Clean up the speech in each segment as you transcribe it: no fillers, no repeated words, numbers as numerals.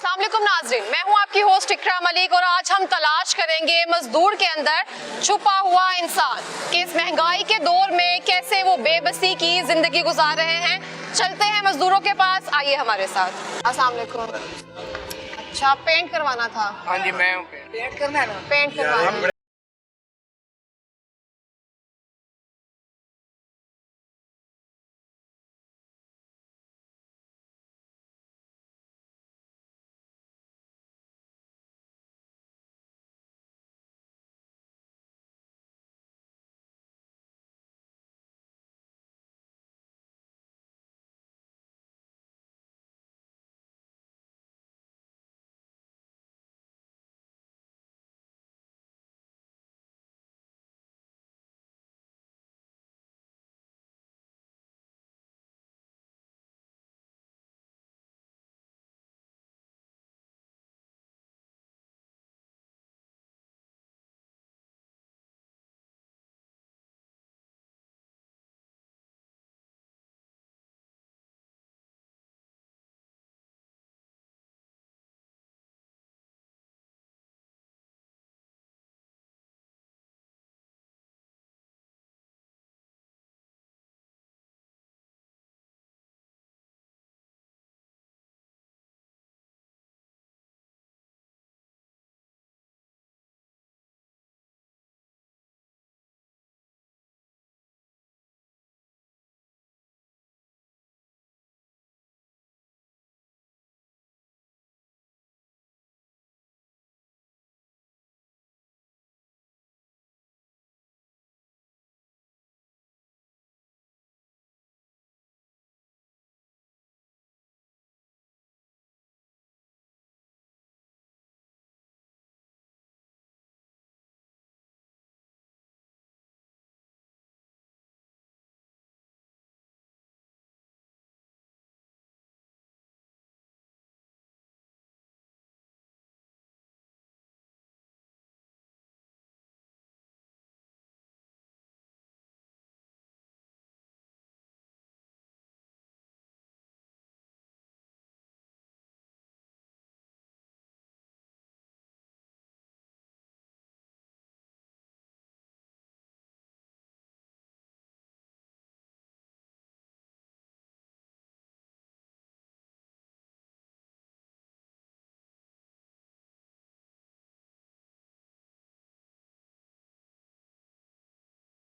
अस्सलाम वालेकुम नाज़रीन, मैं हूं आपकी होस्ट इकरा मलिक और आज हम तलाश करेंगे मजदूर के अंदर छुपा हुआ इंसान कि इस महंगाई के दौर में कैसे वो बेबसी की जिंदगी गुजार रहे हैं। चलते हैं मजदूरों के पास, आइए हमारे साथ। अस्सलाम वालेकुम। अच्छा, पेंट करवाना था? हाँ जी, मैं पेंट करना है ना? पेंट करवाना है।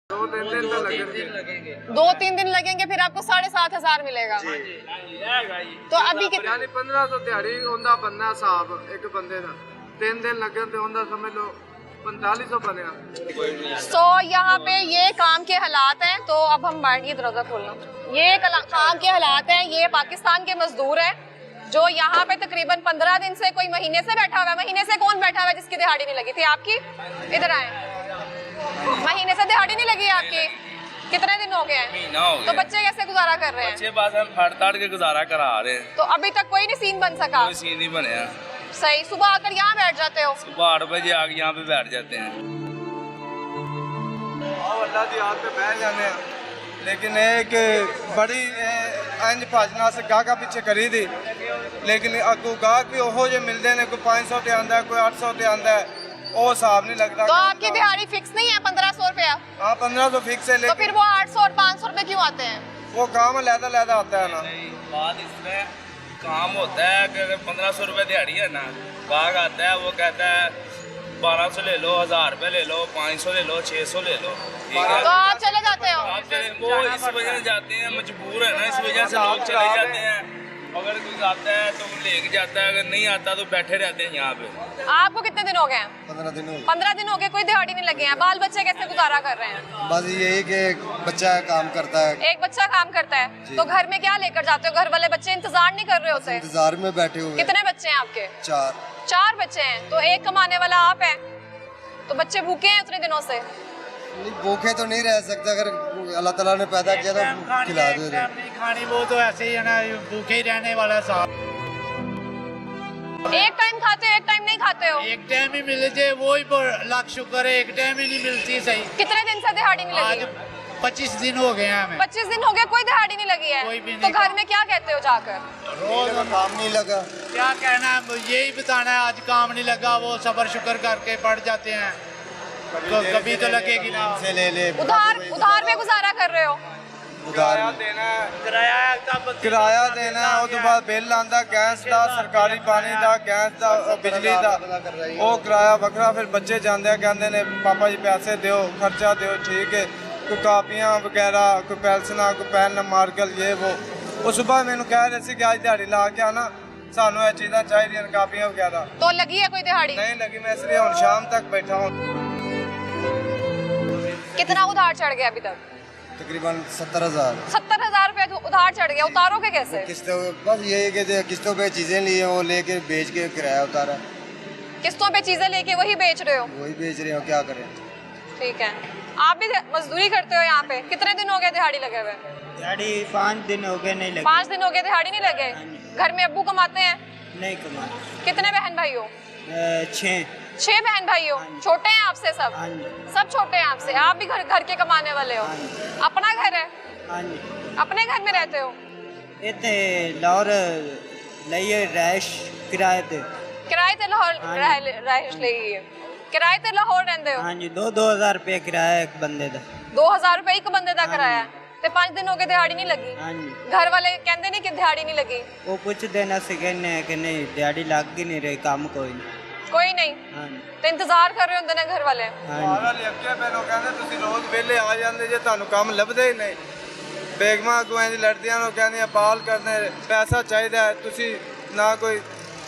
दो तीन दिन लगेंगे, फिर आपको 7,500 मिलेगा। तो अभी कितना? 1500 दिहाड़ी होंदा बनना साहब एक बंदे दा 3 दिन लगन ते होंदा समझ लो 4500 बनया। तो यहाँ पे ये काम के हालात हैं। तो अब हम ये दरवाजा खोलना, ये काम के हालात हैं। ये पाकिस्तान के मजदूर हैं जो यहाँ पे तकरीबन 15 दिन से, कोई महीने से बैठा हुआ है। महीने से कौन बैठा हुआ है जिसकी दिहाड़ी नहीं लगी थी? आपकी? इधर आए। महीने से दिहाड़ी नहीं लगी आपकी? कितने दिन हो गए हैं? तो बच्चे कैसे गुजारा कर रहे हैं? बच्चे पास हम फाड़ के गुजारा करा रहे हैं। तो अभी तक कोई नहीं सीन बन सका? कोई सीन नहीं बने। सही, सुबह आकर यहाँ बैठ जाते हो? सुबह 8 बजे आके यहाँ पे बैठ जाते हैं। अल्लाह दी याद पे बैठ जाने हैं, लेकिन एक बड़ी इंज भजना से गाहका पीछे करी दी, लेकिन अगू गाहक भी ओहो जे मिलते ने, कोई 500 ते आंदा है, कोई 800 ते आंदा है, वो हिसाब नहीं लगता। तो आपकी दिहाड़ी फिक्स नहीं है 1500 रुपया? हाँ 1500 फिक्स है, तो लेकिन फिर वो 800 और 500 रुपए क्यों आते हैं? वो काम लहदा आता है ना। बात इसमें काम होता है कि अगर 1500 रुपये दिहाड़ी है ना, गाहक आता है वो कहता है 1200 ले लो, 1000 रुपये ले लो, 500 ले लो, 600 ले लो, ठीक है। तो आप चले जाते हो? वो इस वजह से जाते हैं, मजबूर है ना, इस वजह से लोग चले जाते हैं। अगर कोई आता है तो लेके जाता है, अगर नहीं आता तो बैठे रहते हैं यहाँ पे। आपको कितने दिन हो गए हैं? 15 दिन हो गए। 15 दिन हो गए, कोई दिहाड़ी नहीं लगे हैं। बाल बच्चे कैसे गुजारा कर रहे हैं? बस यही कि बच्चा काम करता है, एक बच्चा काम करता है, तो घर में क्या लेकर जाते हो? घर वाले बच्चे इंतजार नहीं कर रहे होते? इंतजार में बैठे हुए। कितने बच्चे हैं आपके? 4 बच्चे हैं, तो एक कमाने वाला आप है, तो बच्चे भूखे हैं उतने दिनों से? नहीं, भूखे तो नहीं रह सकते, अगर अल्लाह ताला ने पैदा किया तो खिला दो। खानी वो तो ऐसे ही है ना, भूखे ही रहने वाला साहब। एक टाइम खाते हो, एक टाइम नहीं खाते हो? एक टाइम ही मिले थे, वो ही लाख शुक्र है, एक टाइम ही नहीं मिलती। सही कितने दिन से दिहाड़ी नहीं आज लगी? 25 दिन हो गए हैं हमें। 25 दिन हो गए, कोई दिहाड़ी नहीं लगी है। कोई भी तो नहीं। घर में क्या कहते हो जाकर? रोज काम नहीं लगा। क्या कहना है, यही बताना है आज काम नहीं लगा, वो सबर शुक्र करके पड़ जाते हैं, तो कभी तो लगेगी ना। से ले उधार में गुजारा कर रहे हो? किराया देना है, किराया देना है, उस बाद बिल आंदा गैस का, सरकारी पानी का, गैस का, बिजली का, वो किराया वखरा। फिर बच्चे जाते कहते ने पापा जी पैसे दो, खर्चा दो, ठीक है। कोई कापियाँ वगैरह, कोई पेंसिलां, कोई पेन, मार्कर, ये वो सुबह मैंने कह रहे थे कि आज दिहाड़ी ला के आना, सानू ये चीज़ां चाहिए, कापियाँ वगैरह। तो लगी है कोई दिहाड़ी? नहीं लगी, मैं इसलिए हम शाम तक बैठा हूँ। कितना उधार चढ़ गया अभी तक? तकरीबन 70,000 70,000 रुपए उधार चढ़ गया, उतारोगे कैसे? किस्तों, बस ये है कि किस्तों पे चीज़ें ली हैं, वो लेके बेच के किराया उतारा, किस्तों पे चीजें लेके वही बेच रहे हो? वही बेच रहे हो, क्या करें। ठीक है। आप भी मजदूरी करते हो यहाँ पे? कितने दिन हो गए दिहाड़ी लगे हुए? दिहाड़ी 5 दिन हो गए नहीं लगे। 5 दिन हो गए दिहाड़ी नहीं लगे? घर में अब्बू कमाते हैं? नहीं कमा। कितने बहन भाई हो? 6। 6 बहन भाई हो? छोटे हैं आपसे सब? हाँ जी। सब छोटे हैं आपसे? आप भी घर के कमाने वाले हो? हाँ अपना घर है? हाँ जी। अपने घर में रहते हो? इतने लाहौर लिए रैश किराए पे। किराए ते लाहौर हाँ रहाइश ਲਈ है? किराए ते लाहौर रहंदे हो? हाँ जी, 2-2 हज़ार रुपये किराया एक बंदे का। 2000 रुपए एक बंदे ਦਾ ਕਿਰਾਇਆ ਤੇ 5 दिन हो गए दिहाड़ी नहीं लगी? हाँ जी। घर वाले कहते नहीं कि दिहाड़ी नहीं लगी? वो कुछ दिन अस कहने कि नहीं दिहाड़ी लग ही नहीं रही, काम कोई नहीं। कोई नहीं? हाँ जी। ਤੇ ਇੰਤਜ਼ਾਰ ਕਰ ਰਹੇ ਹੁੰਦੇ ਨੇ ਘਰ ਵਾਲੇ? हाँ जी। ਸਾਰਾ ਲਿਖਿਆ ਮੈਨੂੰ ਕਹਿੰਦੇ ਤੁਸੀਂ ਰੋਜ਼ ਵਿਹਲੇ ਆ ਜਾਂਦੇ ਜੇ ਤੁਹਾਨੂੰ ਕੰਮ ਲੱਭਦੇ ਹੀ ਨਹੀਂ। ਬੇਗਮਾਂ ਅਗਵਾਂ ਦੀ ਲੜਦੀਆਂ ਨੂੰ ਕਹਿੰਦੀਆਂ ਪਾਲ ਕਰਦੇ ਪੈਸਾ ਚਾਹੀਦਾ ਹੈ, ਤੁਸੀਂ ਨਾ ਕੋਈ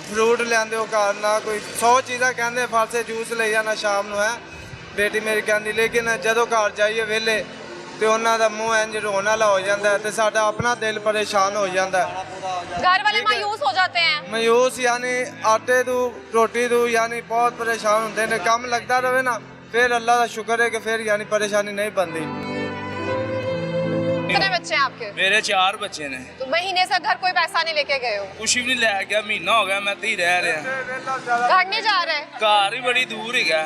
ਫਰੂਟ ਲਿਆਂਦੇ ਹੋ ਘਰ, ਨਾ ਕੋਈ 100 ਚੀਜ਼ਾਂ ਕਹਿੰਦੇ, ਫਲਸੇ ਜੂਸ ਲੈ ਜਾਣਾ ਸ਼ਾਮ ਨੂੰ ਹੈ ਬੇਟੀ ਮੇਰੀ ਕਹਿੰਦੀ। ਲੇਕਿਨ ਜਦੋਂ ਘਰ ਜਾਈਏ ਵਿਹਲੇ ਤੇ ਉਹਨਾਂ ਦਾ ਮੂੰਹ ਇੰਜ ਰੋਣ ਵਾਲਾ ਹੋ ਜਾਂਦਾ ਤੇ ਸਾਡਾ ਆਪਣਾ ਦਿਲ ਪਰੇਸ਼ਾਨ ਹੋ ਜਾਂਦਾ। घर वाले मायूस हो जाते हैं? ਮਾਯੂਸ ਯਾਨੀ ਆਟੇ ਤੋਂ ਰੋਟੀ ਤੋਂ ਯਾਨੀ ਬਹੁਤ ਪਰੇਸ਼ਾਨ ਹੁੰਦੇ ਨੇ। ਕੰਮ ਲੱਗਦਾ ਰਵੇ ਨਾ ਫਿਰ ਅੱਲਾ ਦਾ ਸ਼ੁਕਰ ਹੈ ਕਿ ਫਿਰ ਯਾਨੀ ਪਰੇਸ਼ਾਨੀ ਨਹੀਂ ਬਣਦੀ। कितने बच्चे हैं आपके? ਮੇਰੇ 4 ਬੱਚੇ ਨੇ। तो महीने से घर कोई पैसा नहीं लेके गए हो? ਕੁਛ ਵੀ ਨਹੀਂ ਲੈ ਗਿਆ, ਮਹੀਨਾ ਹੋ ਗਿਆ ਮੈਂ ਤੇ ਹੀ ਰਹਿ ਰਿਹਾ। घर नहीं जा रहे? ਘਰ ਹੀ ਬੜੀ ਦੂਰ ਹੈਗਾ,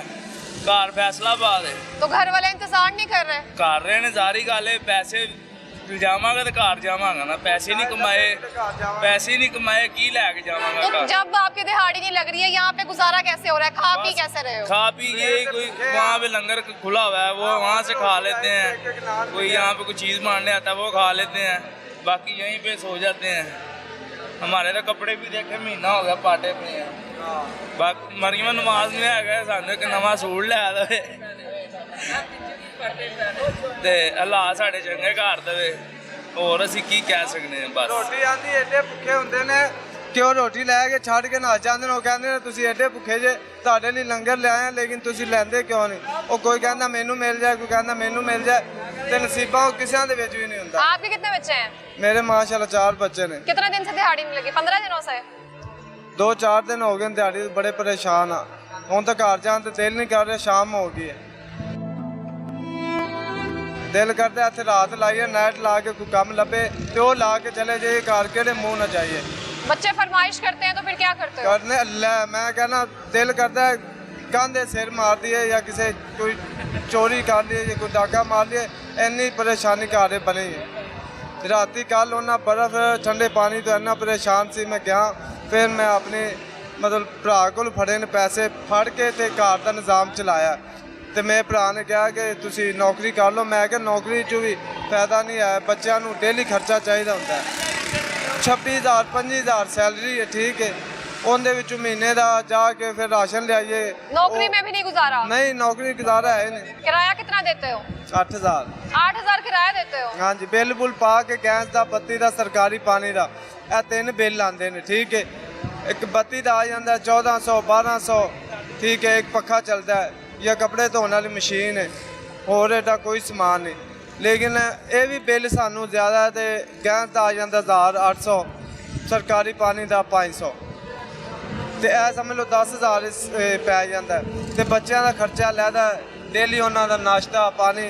ਘਰ ਫੈਸਲਾਬਾਦ ਹੈ। तो घर वाले इंतजार नहीं कर रहे? ਕਰ ਰਹੇ ਨੇ, ਜ਼ਾਰੀ ਗੱਲ ਹੈ। ਪੈਸੇ ਜਾਵਾਂਗਾ ਤੇ ਘਰ ਜਾਵਾਂਗਾ ਨਾ, ਪੈਸੇ ਨਹੀਂ ਕਮਾਏ, ਪੈਸੇ ਨਹੀਂ ਕਮਾਏ ਕੀ ਲੈ ਕੇ ਜਾਵਾਂਗਾ तो ਘਰ। जब आपकी दिहाड़ी नहीं लग रही है यहाँ पे गुजारा कैसे हो रहा है? खा पी कैसे रहे हो? खा पी के कोई वहाँ पे लंगर खुला हुआ है वो वहाँ से खा लेते हैं, कोई यहाँ पे कोई चीज़ मारने आता है वो खा लेते हैं, बाकी यहीं पे सो जाते हैं। हमारे तो कपड़े भी देखे महीना हो गया पाटे पे हैं। बाकी मरियम नमाज में आ गए सानू एक नवा सूट लिया दे ਤੇ ਅੱਲਾਹ ਸਾਡੇ ਚੰਗੇ ਘਰ ਦੇਵੇ, ਹੋਰ ਅਸੀਂ ਕੀ ਕਹਿ ਸਕਦੇ ਹਾਂ। ਬਸ ਰੋਟੀ ਆਂਦੀ ਐਡੇ ਭੁੱਖੇ ਹੁੰਦੇ ਨੇ ਕਿ ਉਹ ਰੋਟੀ ਲੈ ਕੇ ਛੱਡ ਕੇ ਨਾ ਜਾਂਦੇ ਨੇ। ਉਹ ਕਹਿੰਦੇ ਨੇ ਤੁਸੀਂ ਐਡੇ ਭੁੱਖੇ ਜੇ, ਤੁਹਾਡੇ ਲਈ ਲੰਗਰ ਲਿਆਏ ਲੇਕਿਨ ਤੁਸੀਂ ਲੈਂਦੇ ਕਿਉਂ ਨਹੀਂ? ਉਹ ਕੋਈ ਕਹਿੰਦਾ ਮੈਨੂੰ ਮਿਲ ਜਾਏ, ਕੋਈ ਕਹਿੰਦਾ ਮੈਨੂੰ ਮਿਲ ਜਾਏ, ਤੇ ਨਸੀਬਾਂ ਉਹ ਕਿਸੇ ਦੇ ਵਿੱਚ ਵੀ ਨਹੀਂ ਹੁੰਦਾ। आपके कितने बच्चे हैं? ਮੇਰੇ ਮਾਸ਼ਾਅੱਲਾ 4 ਬੱਚੇ ਨੇ। कितने दिन से दिहाड़ी नहीं लगी? 15 दिनों से? 2-4 ਦਿਨ ਹੋ ਗਏ ਦਿਹਾੜੀ ਤੋਂ ਬੜੇ ਪਰੇਸ਼ਾਨ ਆ। ਹੁਣ ਤਾਂ ਘਰ ਜਾਣ ਤੇ ਦਿਲ ਨਹੀਂ ਕਰ ਰਿਹਾ, ਸ਼ਾਮ ਹੋ ਗਈ ਹੈ। ਦਿਲ ਕਰਦਾ ਇੱਥੇ ਰਾਤ ਲਾਈਏ, ਨਾਈਟ ਲਾ ਕੇ ਕੋਈ ਕੰਮ ਲੱਭੇ ਤੇ ਉਹ ਲਾ ਕੇ ਚਲੇ ਜਾਈਏ ਘਰ, ਕਿਹੜੇ ਮੂੰਹ ਨਾ ਜਾਈਏ। बच्चे फरमाइश करते हैं तो फिर क्या करते हो? ਕਰਨੇ ਅੱਲਾ ਮੈਂ ਕਹਿੰਦਾ ਦਿਲ ਕਰਦਾ ਕੰਧੇ ਸਿਰ ਮਾਰ ਦਈਏ ਜਾਂ ਕਿਸੇ ਕੋਈ ਚੋਰੀ ਕਰ ਲਈਏ ਜਾਂ ਕੋਈ ਡਾਕਾ ਮਾਰ ਲਈਏ, ਇੰਨੀ ਪਰੇਸ਼ਾਨੀ ਘਰ ਬਣੀ ਹੈ। ਰਾਤੀ ਕੱਲ ਉਹਨਾਂ ਬਰਫ਼ ਠੰਡੇ ਪਾਣੀ ਤੋਂ ਇੰਨਾ ਪਰੇਸ਼ਾਨ ਸੀ, ਮੈਂ ਗਿਆ ਫਿਰ ਮੈਂ ਆਪਣੇ ਮਤਲਬ ਭਰਾ ਕੋਲ ਫੜੇ ਨੇ ਪੈਸੇ, ਫੜ ਕੇ ਤੇ ਘਰ ਦਾ ਨਿਜ਼ਾਮ ਚਲਾਇਆ। ਤੇ ਮੇਰੇ ਭਰਾ ਨੇ ਕਿਹਾ ਕਿ ਤੁਸੀਂ ਨੌਕਰੀ ਕਰ ਲਓ। ਮੈਂ ਕਿਹਾ ਨੌਕਰੀ 'ਚ ਵੀ ਫਾਇਦਾ ਨਹੀਂ ਹੈ, ਬੱਚਿਆਂ ਨੂੰ ਡੇਲੀ ਖਰਚਾ ਚਾਹੀਦਾ ਹੁੰਦਾ ਹੈ। 26,000 25,000 ਸੈਲਰੀ ਹੈ, ਠੀਕ ਹੈ, ਉਹਦੇ ਵਿੱਚੋਂ ਮਹੀਨੇ ਦਾ ਜਾ ਕੇ ਫਿਰ ਰਾਸ਼ਨ ਲਿਆਈਏ। नौकरी में भी नहीं गुजारा? ਨਹੀਂ ਨੌਕਰੀ ਗੁਜ਼ਾਰਾ ਹੈ ਨਹੀਂ। किराया कितना देते हो? 8,000। 8,000 किराया देते हो? ਹਾਂਜੀ ਬਿੱਲ ਬੁੱਲ ਪਾ ਕੇ ਗੈਸ ਦਾ, ਬੱਤੀ ਦਾ, ਸਰਕਾਰੀ ਪਾਣੀ ਦਾ, ਇਹ 3 ਬਿੱਲ ਆਉਂਦੇ ਨੇ, ਠੀਕ ਹੈ। ਇੱਕ ਬੱਤੀ ਦਾ ਆ ਜਾਂਦਾ 1400 1200, ਠੀਕ ਹੈ। ਇੱਕ ਪੱਖਾ ਚੱਲਦਾ ਹੈ ਜਾਂ ਕੱਪੜੇ ਧੋਣ ਵਾਲੀ ਮਸ਼ੀਨ ਹੈ, ਹੋਰ ਇਹਦਾ ਕੋਈ ਸਮਾਨ ਨਹੀਂ। ਲੇਕਿਨ ਇਹ ਵੀ ਬਿੱਲ ਸਾਨੂੰ ਜ਼ਿਆਦਾ ਹੈ ਤੇ ਗੈਸ ਦਾ ਆ ਜਾਂਦਾ 1800, ਸਰਕਾਰੀ ਪਾਣੀ ਦਾ 500, ਤੇ ਇਹ ਸਮਝ ਲਓ 10,000 ਪੈ ਜਾਂਦਾ। ਤੇ ਬੱਚਿਆਂ ਦਾ ਖਰਚਾ ਲੈਦਾ ਡੇਲੀ, ਉਹਨਾਂ ਦਾ ਨਾਸ਼ਤਾ ਪਾਣੀ,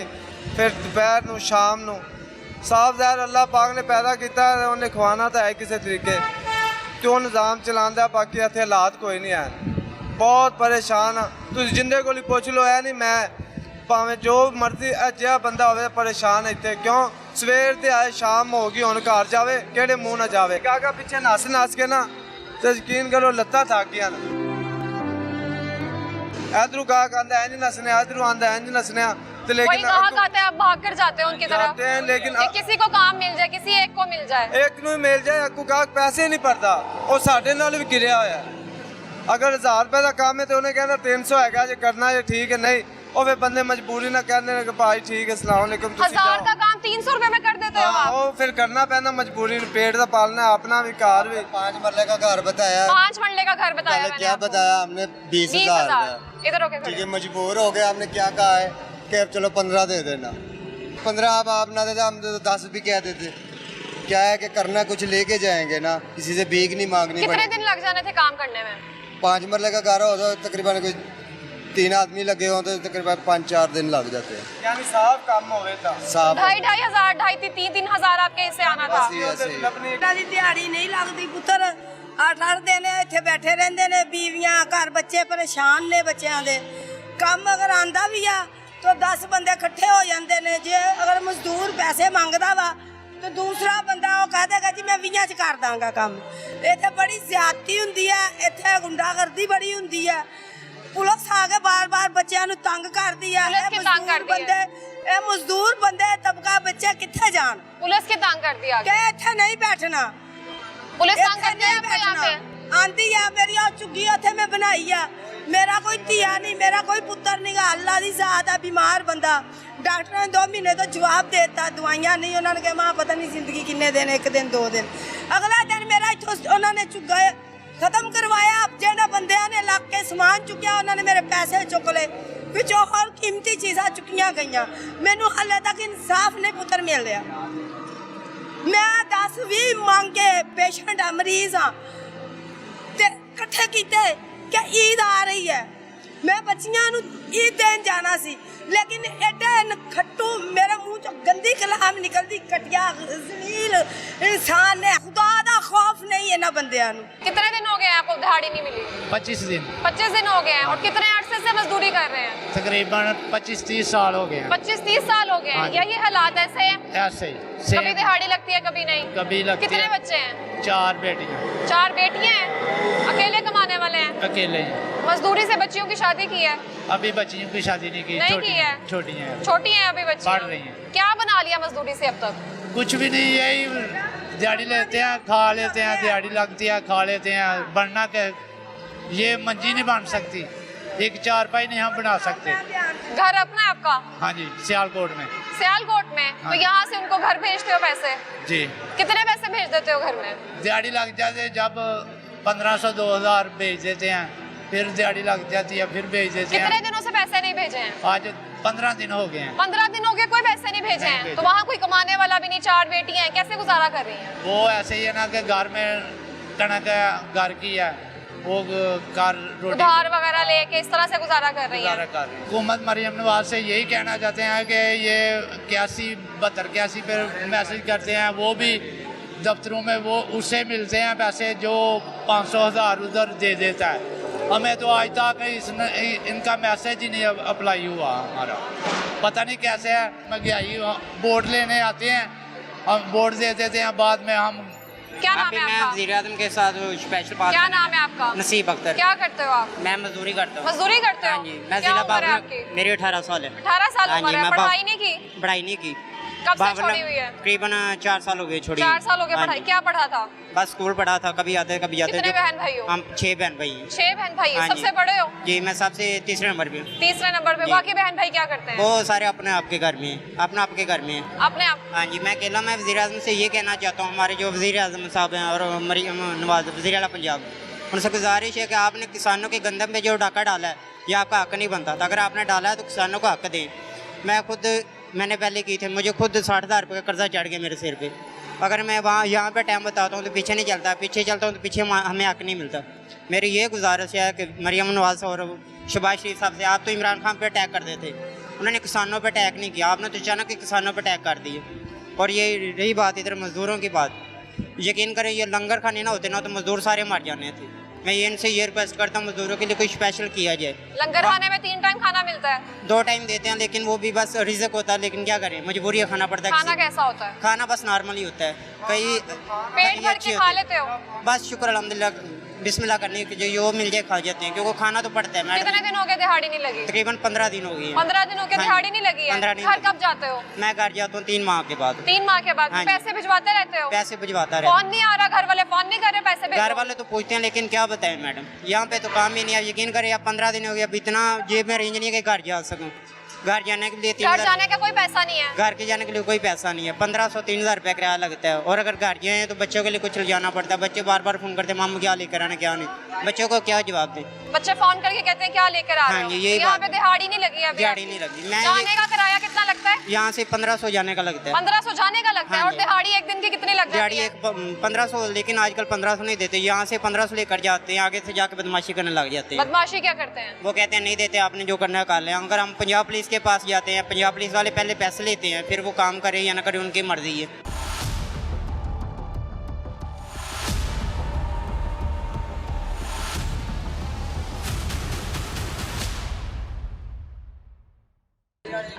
ਫਿਰ ਦੁਪਹਿਰ ਨੂੰ ਸ਼ਾਮ ਨੂੰ। ਸਾਫ ਜ਼ਾਹਿਰ ਅੱਲਾਹ ਪਾਕ ਨੇ ਪੈਦਾ ਕੀਤਾ, ਉਹਨੇ ਖਵਾਉਣਾ ਤਾਂ ਹੈ ਕਿਸੇ ਤਰੀਕੇ ਤੇ ਉਹ ਨਿਜ਼ਾਮ ਚਲਾਉਂਦਾ। ਬਾਕੀ ਇੱਥੇ ਹਾਲਾਤ ਕੋਈ ਨਹੀਂ ਹੈ, ਬਹੁਤ ਪਰੇਸ਼ਾਨ ਆ। ਤੁਸੀਂ ਜਿੰਦੇ ਕੋਲ ਹੀ ਪੁੱਛ ਲਓ, ਇਹ ਨਹੀਂ ਮੈਂ ਭਾਵੇਂ ਜੋ ਮਰਜ਼ੀ ਅਜਿਹਾ ਬੰਦਾ ਹੋਵੇ ਪਰੇਸ਼ਾਨ ਇੱਥੇ ਕਿਉਂ ਸਵੇਰ ਤੇ ਆਏ ਸ਼ਾਮ ਹੋ ਗਈ ਹੁਣ ਘਰ ਜਾਵੇ ਕਿਹੜੇ ਮੂੰਹ ਨਾਲ ਜਾਵੇ ਕਾਕਾ ਪਿੱਛੇ ਨੱਸ ਕੇ ਨਾ ਤੇ ਯਕੀਨ ਕਰੋ ਲੱਤਾਂ ਥੱਕ ਗਈਆਂ ਨੇ इधरों गाहक आंदा इंज नसने इधरों आंदा इंज नसने तो कोई लेकिन ग्राहक आते हैं आप भाग कर जाते हैं उनकी तरफ जाते हैं लेकिन कि किसी को काम मिल जाए किसी एक को मिल जाए एक ਨੂੰ ਮਿਲ ਜਾਏ ਅੱਗੋਂ ਗਾਹਕ ਪੈਸੇ ਨਹੀਂ ਭਰਦਾ ਉਹ ਸਾਡੇ ਨਾਲ ਵੀ ਗਿਰਿਆ ਹੋਇਆ ਅਗਰ 1000 ਰੁਪਏ ਦਾ ਕੰਮ ਹੈ ਤੇ ਉਹਨੇ ਕਹਿੰਦਾ 300 ਹੈਗਾ ਜੇ ਕਰਨਾ ਜੇ ਠੀਕ ਹੈ नहीं ਉਹ ਵੇ ਬੰਦੇ ਮਜਬੂਰੀ ਨਾਲ ਕਹਿੰਦੇ ਨੇ ਕਿ ਭਾਈ ਠੀਕ ਹੈ अस्सलाम वालेकुम ਤੁਸੀਂ 1000 का काम 300 रुपए में कर देते हो हाँ, आप ਉਹ ਫਿਰ ਕਰਨਾ ਪੈਂਦਾ ਮਜਬੂਰੀ ਨੂੰ पेट ਦਾ ਪਾਲਣਾ अपना भी कार भी 5 मरले का घर बताया 5 मरले का घर बताया पहले मैंने क्या आपको। बताया हमने 20,000 रुपया। इधर होके ठीक खड़े। है मजबूर हो गए हमने क्या कहा है कि अब चलो 15 दे देना 15 अब आप ना देते हम तो 10 भी कह देते क्या है कि करना कुछ लेके जाएंगे ना किसी से भीख नहीं मांगनी कितने पड़ेगी दिन लग जाने थे काम करने में 5 मरले का घर हो तो तकरीबन कोई 3 आदमी लगे हो तो तकरीबन 5-4 दिन लग जाते हैं ਯਾਨੀ ਸਾਫ ਕੰਮ ਹੋਵੇ ਤਾਂ साफ 2,500 2,500 आपके हिस्से आना था ऐसे ही ਇਹਨਾਂ ਦੀ ਦਿਹਾੜੀ ਨਹੀਂ ਲੱਗਦੀ ਪੁੱਤਰ 8-8 ਦਿਨ ਇੱਥੇ ਬੈਠੇ ਰਹਿੰਦੇ ਨੇ ਬੀਵੀਆਂ ਘਰ ਬੱਚੇ ਪਰੇਸ਼ਾਨ ਨੇ ਬੱਚਿਆਂ ਦੇ ਕੰਮ ਅਗਰ ਆਂਦਾ ਵੀ ਆ ਤਾਂ 10 ਬੰਦੇ ਇਕੱਠੇ ਹੋ ਜਾਂਦੇ ਨੇ ਜੇ ਅਗਰ ਮਜ਼ਦੂਰ ਪੈਸੇ ਮੰਗਦਾ ਵਾ ਤਾਂ ਦੂਸਰਾ ਬੰਦਾ ਉਹ ਕਹਿ ਦੇਗਾ ਜੀ ਮੈਂ 20 ਚ ਕਰ ਦਾਂਗਾ ਕੰਮ ਇੱਥੇ ਬੜੀ ਜ਼ਿਆਦਤੀ ਹੁੰਦੀ ਹੈ ਇੱਥੇ ਗੁੰਡਾਗਰਦੀ ਬੜੀ ਹੁੰਦੀ ਹੈ ਪੁਲਿਸ ਆ ਕੇ ਬਾਰ-ਬਾਰ ਬੱਚਿਆਂ ਨੂੰ ਤੰਗ ਕਰਦੀ ਹੈ ਪੁਲਿਸ ਕੀ ਤੰਗ ਕਰਦੀ ਹੈ? ਇਹ ਮਜ਼ਦੂਰ ਬੰਦੇ ਤਬਕਾ ਬੱਚੇ ਕਿੱਥੇ ਜਾਣ पुलिस के तंग कर दिया ਕਿ ਇੱਥੇ ਨਹੀਂ ਬੈਠਣਾ पुलिस तंग करती है आपको यहाँ पे ਆਂਦੀ ਆ ਮੇਰੀ ਆ ਚੁੱਗੀ ਉੱਥੇ ਮੈਂ ਬਣਾਈ ਆ ਮੇਰਾ ਕੋਈ ਧੀਆ ਨਹੀਂ ਮੇਰਾ ਕੋਈ ਪੁੱਤਰ ਨਹੀਂ ਗਾ ਅੱਲਾ ਦੀ ਜ਼ਾਤ ਆ ਬਿਮਾਰ ਬੰਦਾ ਡਾਕਟਰਾਂ ਨੇ 2 ਮਹੀਨੇ ਤੋਂ ਜਵਾਬ ਦੇ ਦਿੱਤਾ ਦਵਾਈਆਂ ਨਹੀਂ ਉਹਨਾਂ ਨੇ ਕਿਹਾ ਮਾਂ ਪਤਾ ਨਹੀਂ ਜ਼ਿੰਦਗੀ ਕਿੰਨੇ ਦਿਨ 1 ਦਿਨ 2 ਦਿਨ ਅਗਲਾ ਦਿਨ ਮੇਰਾ ਇੱਥੋਂ ਉਹਨਾਂ ਨੇ ਚੁੱਗਾ ਖਤਮ ਕਰਵਾਇਆ ਜਿਹਨਾਂ ਬੰਦਿਆਂ ਨੇ ਲੱਗ ਕੇ ਸਮਾਨ ਚੁੱਕਿਆ ਉਹਨਾਂ ਨੇ ਮੇਰੇ ਪੈਸੇ ਚੁੱਕ ਲਏ ਵਿੱਚੋਂ ਹੋਰ ਕੀਮਤੀ ਚੀਜ਼ਾਂ ਚੁੱਕੀਆਂ ਗਈਆਂ ਮੈਨੂੰ ਹਾਲੇ ਤੱਕ ਇਨਸਾਫ ਨਹੀਂ ਪੁੱਤਰ ਮਿਲ ਰਿਹਾ ਮੈਂ 10-20 ਮੰਗ ਕੇ ਪੇਸ਼ੈਂਟ ਆ ਮਰੀਜ਼ ਆ ਤੇ ਇਕੱਠੇ ਕੀਤੇ ਕਿ ਈਦ ਆ ਰਹੀ ਹੈ ਮੈਂ ਬੱਚੀਆਂ ਨੂੰ ਈਦ ਦੇਣ ਜਾਣਾ ਸੀ लेकिन एडे खट्टू मेरे मुंह चो गंदी कलाम निकलती कटिया जलील इंसान ने खुदा दा खौफ नहीं है ना बंदियां नु कितने दिन हो गए हैं आपको दिहाड़ी नहीं मिली 25 दिन 25 दिन हो गए हैं और कितने अरसे से मजदूरी कर रहे हैं तकरीबन 25-30 साल हो गए हैं 25-30 साल हो गए हाँ हैं जी। यही हालात ऐसे हैं ऐसे ही कभी सेम दिहाड़ी लगती है कभी नहीं कभी लगती कितने है बच्चे हैं 4 बेटियां 4 बेटियां हैं अकेले कमाने वाले हैं अकेले हैं मजदूरी से बच्चियों की शादी की है अभी बच्चियों की शादी नहीं की नहीं की है। छोटी हैं छोटी हैं अभी बच्ची पढ़ रही हैं। क्या बना लिया मजदूरी से अब तक कुछ भी नहीं यही दिहाड़ी लेते हैं खा लेते हैं दिहाड़ी लगती है खा लेते हैं बनना के ये मंजी नहीं बन सकती एक चारपाई नहीं हम बना सकते घर अपना है आपका हाँ जी सियालकोट में सियालकोट में हाँ। तो यहाँ से उनको घर भेजते हो पैसे जी कितने पैसे भेज देते हो घर में दिहाड़ी लग जाते जब 1500-2000 भेज देते हैं फिर दिहाड़ी लग जाती है फिर भेज देते कितने हैं दिनों से पैसे नहीं भेजे हैं आज 15 दिन हो गए हैं 15 दिन हो गए कोई पैसे नहीं भेजे नहीं हैं भेजे। तो वहाँ कोई कमाने वाला भी नहीं 4 बेटियां हैं कैसे गुजारा कर रही हैं वो ऐसे ही है ना कि घर में कणक है घर की है वो घर रोटी उधार वगैरह लेके इस तरह से गुजारा कर रही गुजारा हैं कर रही है। हुकूमत मरियम नवाज से यही कहना चाहते हैं कि ये 81-72 पर मैसेज करते हैं वो भी दफ्तरों में वो उससे मिलते हैं पैसे जो 500,000 उधर दे देता है हमें तो आज तक इनका मैसेज ही नहीं अप्लाई हुआ हमारा पता नहीं कैसे है महंगाई वोट लेने आते हैं हम वोट दे देते हैं बाद में हम क्या नाम अभी है मैं आपका वज़ीर-ए-आज़म के साथ स्पेशल पास क्या नाम है आपका नसीब अख्तर क्या करते हो आप मैं मजदूरी करता हूँ मजदूरी करते हो हाँ जी मैं क्या जिला उम्र है बाबू आपकी मेरी 18 साल है 18 साल हाँ उम्र जी, है मैं पढ़ाई नहीं की पढ़ाई नहीं की कब से बावन- छोड़ी हुई है तकरीबन 4 साल हो गए छोड़ी 4 साल हो गए हाँ पढ़ाई जी। क्या पढ़ा था बस स्कूल पढ़ा था कभी आते कभी जाते कितने बहन भाई हो हम 6 बहन भाई हैं 6 बहन भाई हो हाँ जी। सबसे बड़े हो जी मैं सबसे तीसरे नंबर पे हूँ। तीसरे नंबर पे जी। बाकी बहन भाई क्या करते हैं वो सारे अपने आपके घर में हैं अपना आपके घर में हैं अपने आप हाँ जी मैं अकेला मैं वज़ीर-ए-आज़म से ये कहना चाहता हूँ हमारे जो वज़ीर-ए-आज़म साहब हैं और मरियम नवाज वज़ीर आला पंजाब उनसे गुजारिश है कि आपने किसानों के गंदम पे जो डाका डाला है ये आपका हक नहीं बनता था अगर आपने डाला है तो किसानों को हक दें मैं खुद मैंने पहले की थी मुझे खुद 60,000 रुपये का कर्जा चढ़ गया मेरे सिर पे अगर मैं वहाँ यहाँ पे टाइम बताता हूँ तो पीछे नहीं चलता पीछे चलता हूँ तो पीछे हमें हक नहीं मिलता मेरी ये गुजारिश है कि मरियम नवाज और शहबाज शरीफ साहब से आप तो इमरान खान पे अटैक कर देते उन्होंने किसानों पे अटैक नहीं किया आपने तो अचानक ही किसानों पे अटैक कर दिए और ये रही बात इधर मज़दूरों की बात यकीन करें ये लंगर खाने ना होते ना तो मज़दूर सारे मर जाने थे मैं ये इनसे ये रिक्वेस्ट करता हूँ मजदूरों के लिए कोई स्पेशल किया जाए। लंगर खाने में 3 टाइम खाना मिलता है, 2 टाइम देते हैं, लेकिन वो भी बस रिज़्क होता है, लेकिन क्या करें, मजबूरी है, खाना पड़ता है। खाना कैसा होता है? खाना बस नॉर्मल ही होता है, कई पेट भर के खा लेते हो? बस शुक्र अल्हम्दुलिल्लाह, बिस्मिल्लाह करने की जो मिल जाए खा जाते हैं, क्योंकि खाना तो पड़ता है मैडम। कितने दिन हो गए दिहाड़ी नहीं लगी? तकरीबन 15 दिन हो गए हैं। 15 दिन हो गए हाँ, दिहाड़ी नहीं लगी है? 15 दिन। घर कब जाते हो? मैं घर जाता हूँ 3 माह के बाद। 3 माह के बाद? हाँ जी। पैसे भिजवाते रहते हो? पैसे भिजवाता रहे। फोन नहीं आ रहा? घर वाले फोन नहीं कर रहे पैसे भेजो? घर वाले तो पूछते हैं, लेकिन क्या बताएं मैडम, यहाँ पे तो काम ही नहीं है। यकीन करें, अब 15 दिन हो गया, अब इतना जेब में रेंज नहीं है कि घर जा सकूँ। घर जाने के लिए घर जाने का कोई पैसा नहीं है? घर के जाने के लिए कोई पैसा नहीं है। 1500-3000 रुपये किराया लगता है, और अगर घर जाए तो बच्चों के लिए कुछ ले जाना पड़ता है। बच्चे बार बार फोन करते हैं, मामू क्या लेकर आना, क्या नहीं। बच्चों को क्या जवाब दें? बच्चे फोन करके कहते हैं क्या लेकर आ रहे हाँ हो? जी, यही यहाँ बात पे है। दिहाड़ी नहीं लगी है अभी? दिहाड़ी नहीं लगी। मैं जाने का किराया कितना लगता है? यहाँ से 1500 जाने का लगता है। 1500 जाने का लगता है? हाँ और जी। दिहाड़ी एक दिन की कितनी लग जाती दिहाड़ी है? एक 1500, लेकिन आजकल 1500 नहीं देते। यहाँ से 1500 लेकर जाते हैं, आगे से जाके बदमाशी करने लग जाते हैं। बदमाशी क्या करते हैं? वो कहते हैं नहीं देते, आपने जो करना है कर लें। अगर हम पंजाब पुलिस के पास जाते हैं, पंजाब पुलिस वाले पहले पैसे लेते हैं, फिर वो काम करे या ना करे उनकी मर्जी है।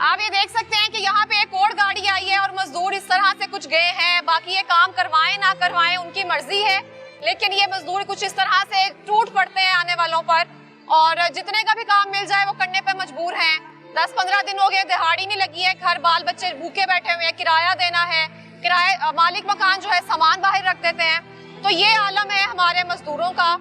आप ये देख सकते हैं कि यहाँ पे एक और गाड़ी आई है और मजदूर इस तरह से कुछ गए हैं। बाकी ये काम करवाएं ना करवाएं उनकी मर्जी है, लेकिन ये मजदूर कुछ इस तरह से टूट पड़ते हैं आने वालों पर, और जितने का भी काम मिल जाए वो करने पे मजबूर हैं। 10-15 दिन हो गए, दिहाड़ी नहीं लगी है, घर बाल बच्चे भूखे बैठे हुए हैं, किराया देना है, किराए मालिक मकान जो है सामान बाहर रख देते हैं। तो ये आलम है हमारे मजदूरों का।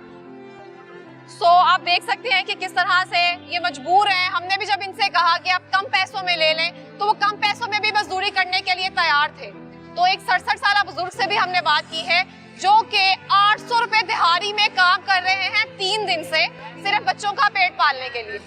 आप देख सकते हैं कि किस तरह से ये मजबूर हैं। हमने भी जब इनसे कहा कि आप कम पैसों में ले लें, तो वो कम पैसों में भी मजदूरी करने के लिए तैयार थे। तो एक 67 साल बुजुर्ग से भी हमने बात की है, जो कि 800 रुपए दिहाड़ी में काम कर रहे हैं 3 दिन से, सिर्फ बच्चों का पेट पालने के लिए।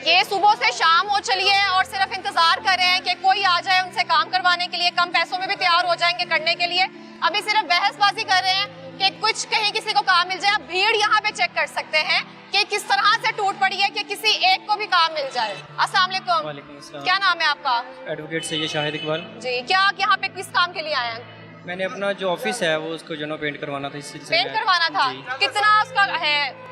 ये सुबह से शाम हो चली है और सिर्फ इंतजार कर रहे हैं कि कोई आ जाए उनसे काम करवाने के लिए। कम पैसों में भी तैयार हो जाएंगे करने के लिए। अभी सिर्फ बहसबाजी कर रहे हैं कि कुछ कहीं किसी को काम मिल जाए। आप भीड़ यहाँ पे चेक कर सकते हैं कि किस तरह से टूट पड़ी है कि किसी एक को भी काम मिल जाए। अस्सलाम वालेकुम। वालेकुम अस्सलाम। क्या नाम है आपका? एडवोकेट सैयद शाहिद इकबाल। जी, क्या यहाँ पे किस काम के लिए आए हैं? मैंने अपना जो ऑफिस है वो उसको जो है पेंट करवाना था, इस सिलसिले पेंट में। करवाना था? जी। कितना उसका है?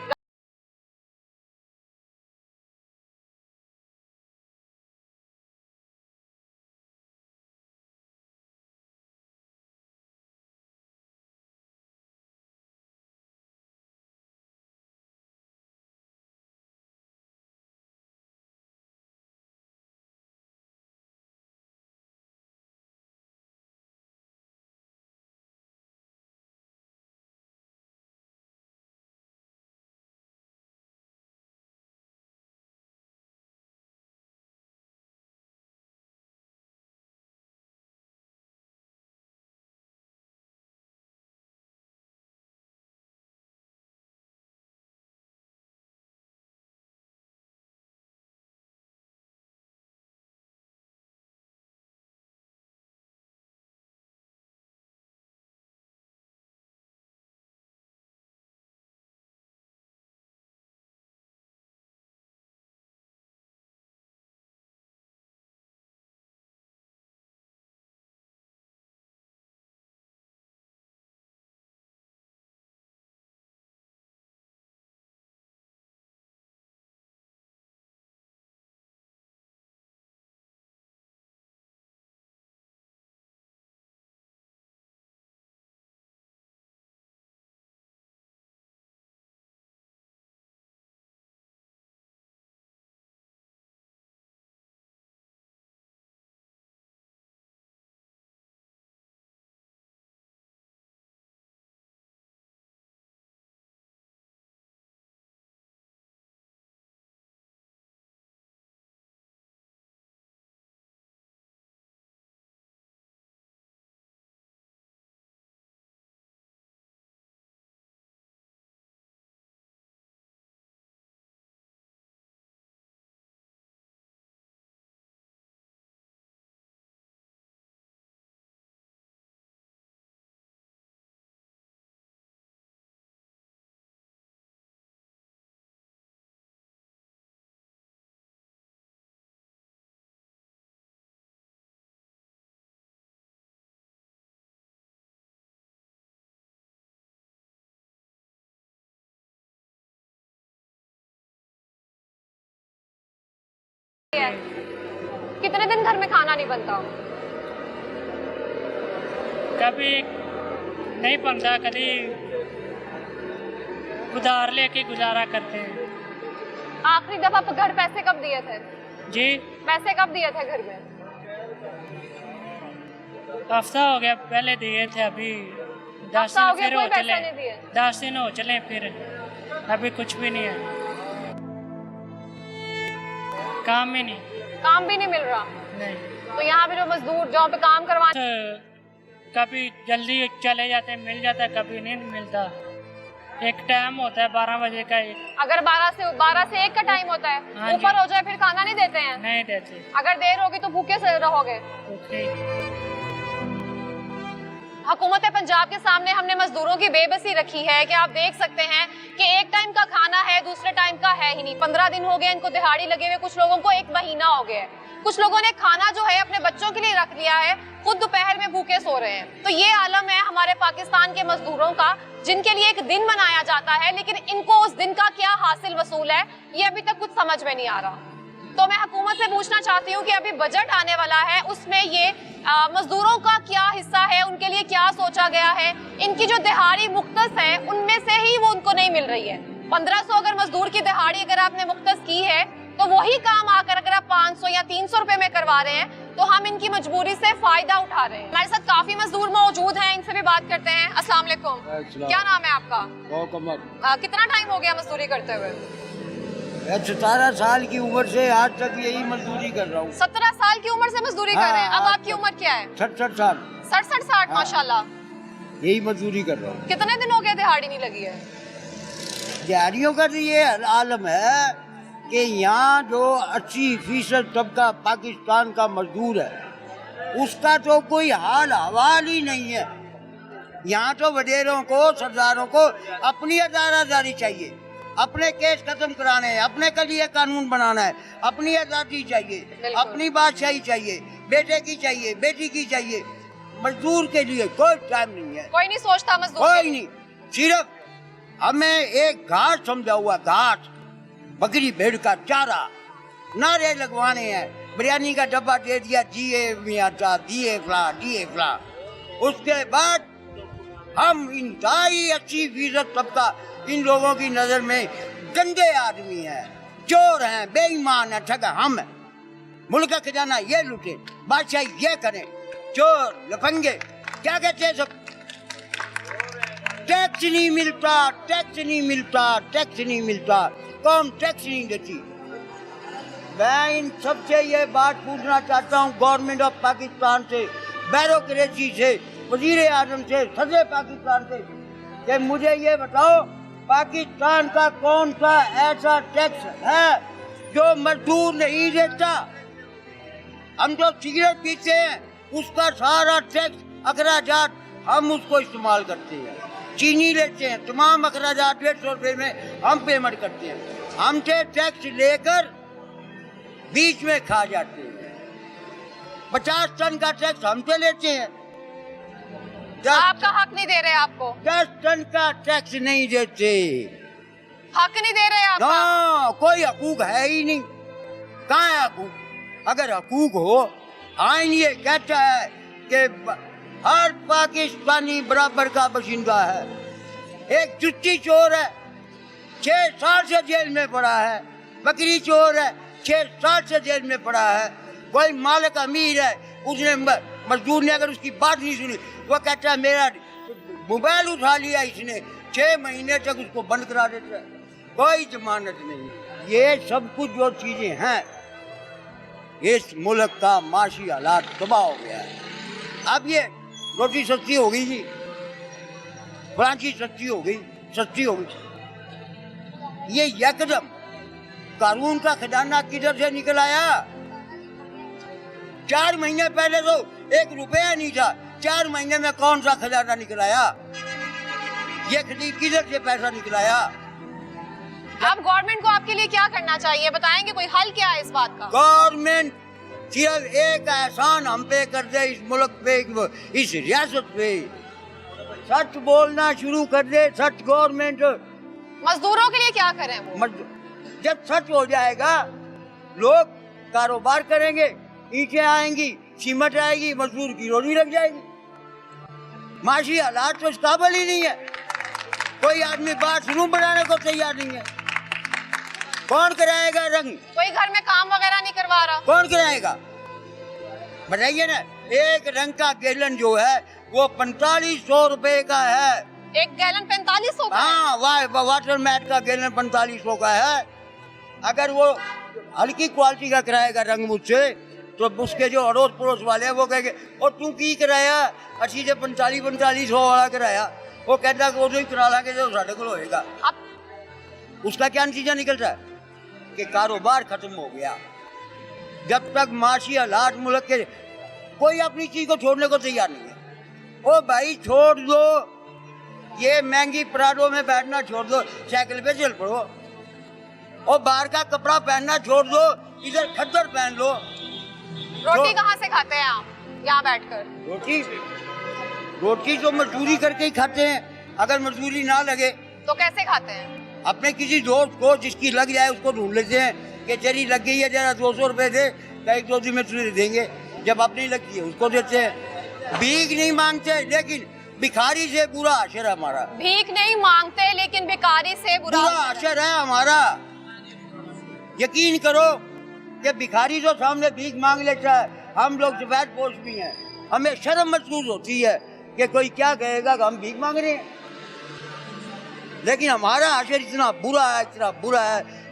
कितने दिन घर में खाना नहीं बनता? कभी नहीं बनता, कभी उधार लेके गुजारा करते हैं। आखिरी दफा घर पैसे कब दिए थे जी? पैसे कब दिए थे घर में? हफ्ता हो गया, पहले दिए थे, अभी 10 हफ्ता हो दिन गया, फिर कोई हो पैसा चले, नहीं दिए? 10 दिन हो चले, फिर अभी कुछ भी नहीं है, काम ही नहीं, काम भी नहीं मिल रहा। नहीं। तो यहाँ पे जो मजदूर जहाँ पे काम करवाने, तो कभी जल्दी चले जाते, मिल जाता है, कभी नहीं मिलता। एक टाइम होता है 12 बजे का, अगर 12 से 1 का टाइम होता है, हाँ जी। ऊपर हो जाए फिर खाना नहीं देते हैं? नहीं देते। अगर देर होगी तो भूखे से रहोगे? हुकूमत पंजाब के सामने हमने मजदूरों की बेबसी रखी है कि आप देख सकते हैं कि एक टाइम का खाना है, दूसरे टाइम का है ही नहीं। 15 दिन हो गए इनको दिहाड़ी लगे हुए, कुछ लोगों को 1 महीना हो गया है। कुछ लोगों ने खाना जो है अपने बच्चों के लिए रख लिया है, खुद दोपहर में भूखे सो रहे हैं। तो ये आलम है हमारे पाकिस्तान के मजदूरों का, जिनके लिए एक दिन मनाया जाता है, लेकिन इनको उस दिन का क्या हासिल वसूल है ये अभी तक कुछ समझ में नहीं आ रहा। तो मैं हुकूमत से पूछना चाहती हूँ कि अभी बजट आने वाला है, उसमें ये मजदूरों का क्या हिस्सा है, उनके लिए क्या सोचा गया है? इनकी जो दिहाड़ी मुख्तस है उनमें से ही वो उनको नहीं मिल रही है। 1500 अगर मजदूर की दिहाड़ी अगर आपने मुख्तस की है तो वही काम आकर अगर आप 500 या 300 रुपए में करवा रहे हैं तो हम इनकी मजबूरी से फायदा उठा रहे हैं। हमारे साथ काफी मजदूर मौजूद हैं, इनसे भी बात करते हैं। अस्सलाम वालेकुम, क्या नाम है आपका? कितना टाइम हो गया मजदूरी करते हुए? 17 साल की उम्र से आज तक यही मजदूरी कर रहा हूँ। 17 साल की उम्र से मजदूरी कर रहे हैं। अब आपकी उम्र क्या है? 67 साल। 67-60 माशाल्लाह। यही मजदूरी कर रहा हूँ। कितने दिन हो गए दिहाड़ी नहीं लगी है? दिहाड़ियों का तो ये आलम है कि यहाँ जो 80% तबका पाकिस्तान का मजदूर है उसका तो कोई हाल हवाल ही नहीं है। यहाँ तो वडेरों को, सरदारों को अपनी अदालतदारी चाहिए, अपने केस खत्म कराने हैं, अपने के लिए कानून बनाना है, अपनी आजादी चाहिए, अपनी बादशाही चाहिए, बेटे की चाहिए, बेटी की चाहिए। मजदूर के लिए कोई टाइम नहीं है, कोई नहीं सोचता मजदूर, कोई नहीं। सिर्फ हमें एक घाट समझा हुआ, घाट बकरी भेड़ का चारा, नारे लगवाने हैं, बिरयानी का डब्बा दे दिया, दिए मियाँ दिए फला दिए फला। उसके बाद हम इंतहाई 80% तबका इन लोगों की नजर में गंदे आदमी हैं, चोर हैं, बेईमान हैं, ठग हम हैं। मुल्क का खजाना ये लूटे, बादशाह ये करें, चोर लफंगे क्या कहते हैं सब। टैक्स नहीं मिलता, टैक्स नहीं मिलता, टैक्स नहीं मिलता, कौन टैक्स नहीं देती। मैं इन सबसे ये बात पूछना चाहता हूँ, गवर्नमेंट ऑफ पाकिस्तान से, ब्यूरोक्रेसी से, वजीर आजम से, सदर पाकिस्तान से, कि मुझे ये बताओ पाकिस्तान का कौन सा ऐसा टैक्स है जो मजदूर नहीं देता। हम जो सिगरेट पीते हैं उसका सारा टैक्स अखराजात हम उसको इस्तेमाल करते हैं, चीनी लेते हैं, तमाम अखराजात 150 रुपये में हम पेमेंट करते हैं। हमसे टैक्स लेकर बीच में खा जाते हैं। 50 टन का टैक्स हमसे लेते हैं, आपका हक नहीं दे रहे आपको। 10 टन का टैक्स नहीं देते, हक नहीं दे रहे आपका। हाँ, कोई हकूक है ही नहीं। कहाँ है हकूक? अगर हकूक हो, आइन ये कहता है कि हर पाकिस्तानी बराबर का बाशिंदा है। एक जुत्ती चोर है, 6 साल से जेल में पड़ा है, बकरी चोर है, 6 साल से जेल में पड़ा है। कोई मालिक अमीर है, उसने मजदूर ने अगर उसकी बात नहीं सुनी, वो कहता है मेरा मोबाइल उठा लिया इसने, 6 महीने तक उसको बंद करा देता है, कोई जमानत नहीं। ये सब कुछ जो चीजें हैं, इस मुल्क का माशी हालात तबाह हो गया है। अब ये रोटी सस्ती हो गई जी, फलांची सस्ती हो गई, सस्ती हो गई। ये यकदम कानून का खजाना किधर से निकल आया? 4 महीने पहले तो 1 रुपया नहीं था, 4 महीने में कौन सा खजाना निकल आया? ये किधर से पैसा निकल आया? अब गवर्नमेंट को आपके लिए क्या करना चाहिए, बताएंगे? कोई हल क्या है इस बात का? गवर्नमेंट सिर्फ एक एहसान हम पे कर दे, इस मुल्क पे, इस रियासत पे सच बोलना शुरू कर दे। सच गवर्नमेंट मजदूरों के लिए क्या करें वो? जब सच हो जाएगा, लोग कारोबार करेंगे, ईंटें आएंगी, सीमेंट आएगी, मजदूर की रोजी लग जाएगी। माशी हालात तो इस काबिल ही नहीं है। कोई आदमी बाथरूम बनाने को तैयार नहीं है। कौन कराएगा रंग? कोई घर में काम वगैरह नहीं करवा रहा। कौन कराएगा? बताइए ना। एक रंग का गैलन जो है वो 4500 रुपए का है। एक गैलन 4500 का? हाँ, वाटर मैट का गैलन 4500 का है। अगर वो हल्की क्वालिटी का कराएगा रंग मुझसे, तो उसके जो अड़ोस पड़ोस वाले हैं वो कहेंगे और तू की कराया अच्छी से 4500 वाला कराया। वो कहता है वो करा लागे जो साढ़े को होएगा। उसका क्या नतीजा निकलता है कि कारोबार खत्म हो गया। जब तक माशी हालात मुल्क के, कोई अपनी चीज को छोड़ने को तैयार नहीं है। ओ भाई छोड़ दो, ये महंगी पराठों में बैठना छोड़ दो, साइकिल पे चल पड़ो। और बाहर का कपड़ा पहनना छोड़ दो, इधर खद्दर पहन लो। रोटी कहाँ से खाते हैं आप यहाँ बैठकर? रोटी तो मजदूरी करके ही खाते हैं। अगर मजदूरी ना लगे तो कैसे खाते हैं? अपने किसी दोस्त को जिसकी लग जाए उसको ढूंढ लेते हैं कि तेरी लग गई है, जरा 200 रुपए दे, कई 2 दिन में तुझे देंगे। जब अपनी लगती है उसको देते हैं। भीख नहीं मांगते, लेकिन भिखारी से बुरा आशर है हमारा। भीख नहीं मांगते लेकिन भिखारी से बुरा आशर है हमारा। यकीन करो कि भिखारी जो सामने भीख मांग लेता है, हम लोग सफेद पोश भी हैं, हमें शर्म महसूस होती है कि कोई क्या कहेगा कि हम भीख मांग रहे हैं। लेकिन हमारा आशर इतना बुरा है